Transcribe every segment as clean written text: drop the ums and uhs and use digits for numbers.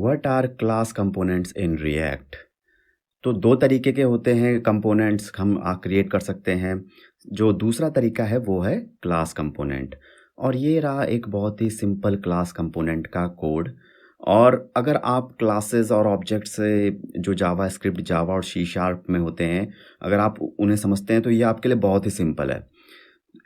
What are class components in React. तो दो तरीके के होते हैं कंपोनेंट्स हम क्रिएट कर सकते हैं। जो दूसरा तरीका है वो है क्लास कंपोनेंट। और ये रहा एक बहुत ही सिंपल क्लास कंपोनेंट का कोड। और अगर आप क्लासेस और ऑब्जेक्ट से जो जावा स्क्रिप्ट जावा और सी शार्प में होते हैं, अगर आप उन्हें समझते हैं तो ये आपके लिए बहुत ही सिंपल है।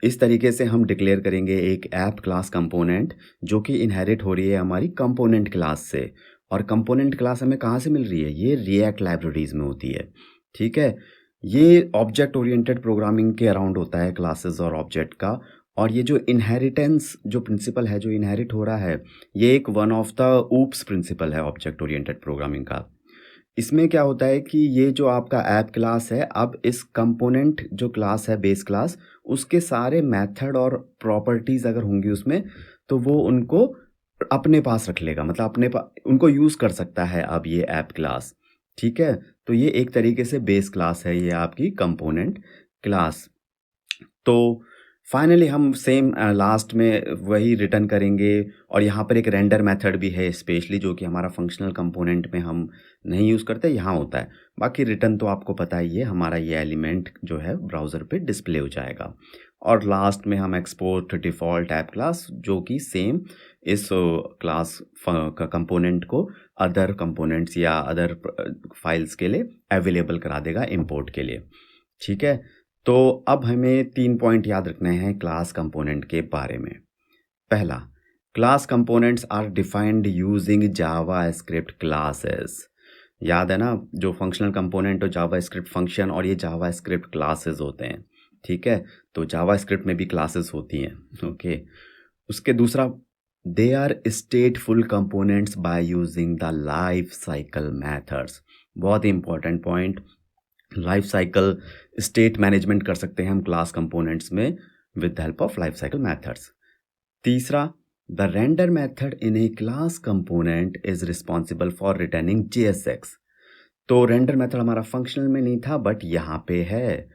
इस तरीके से हम डिक्लेयर करेंगे एक ऐप क्लास कंपोनेंट जो कि इनहेरिट हो रही है हमारी कंपोनेंट क्लास से। और कंपोनेंट क्लास हमें कहाँ से मिल रही है? ये रिएक्ट लाइब्रेरीज में होती है। ठीक है, ये ऑब्जेक्ट ओरिएंटेड प्रोग्रामिंग के अराउंड होता है क्लासेस और ऑब्जेक्ट का। और ये जो इनहेरिटेंस जो प्रिंसिपल है जो इनहेरिट हो रहा है, ये एक one of the OOPs principle है ऑब्जेक्ट ओरिएंटेड प्रोग्रामिंग का। इसमें क्या होता है कि ये जो आपका ऐप क्लास है, अब इस कंपोनेंट जो क्लास है बेस क्लास, उसके सारे मेथड और प्रॉपर्टीज अगर होंगी उसमें, तो वो उनको अपने पास रख लेगा, मतलब उनको यूज कर सकता है अब ये ऐप क्लास। ठीक है, तो ये एक तरीके से बेस क्लास है ये आपकी कंपोनेंट क्लास। तो फाइनली हम सेम लास्ट में वही रिटर्न करेंगे। और यहाँ पर एक रेंडर मेथड भी है स्पेशली, जो कि हमारा फंक्शनल कंपोनेंट में हम नहीं यूज़ करते, यहाँ होता है। बाकी रिटर्न तो आपको पता ही है, हमारा ये एलिमेंट जो है ब्राउज़र पे डिस्प्ले हो जाएगा। और लास्ट में हम एक्सपोर्ट डिफ़ॉल्ट ऐप क्लास, जो कि सेम इस क्लास का कंपोनेंट को अदर कंपोनेंट्स या अदर फाइल्स के लिए अवेलेबल करा देगा इंपोर्ट के लिए। ठीक है, तो अब हमें 3 पॉइंट याद रखने हैं क्लास कंपोनेंट के बारे में। पहला, class components are defined using JavaScript classes. याद है ना, जो फंक्शनल कंपोनेंट और जावा स्क्रिप्ट फंक्शन और ये जावा स्क्रिप्ट क्लासेस होते हैं। ठीक है, तो जावा स्क्रिप्ट में भी क्लासेस होती हैं। ओके, उसके दूसरा, they are stateful components by using the life cycle methods. बहुत ही important point, life cycle state management कर सकते हैं हम क्लास कंपोनेंट्स में with the help of life cycle methods. तीसरा, the render method in a class component is responsible for returning JSX। तो render method हमारा फंक्शनल में नहीं था बट यहाँ पे है।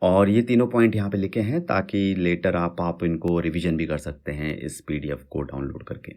और ये तीनों पॉइंट यहाँ पे लिखे हैं ताकि लेटर आप इनको रिवीजन भी कर सकते हैं इस PDF को डाउनलोड करके।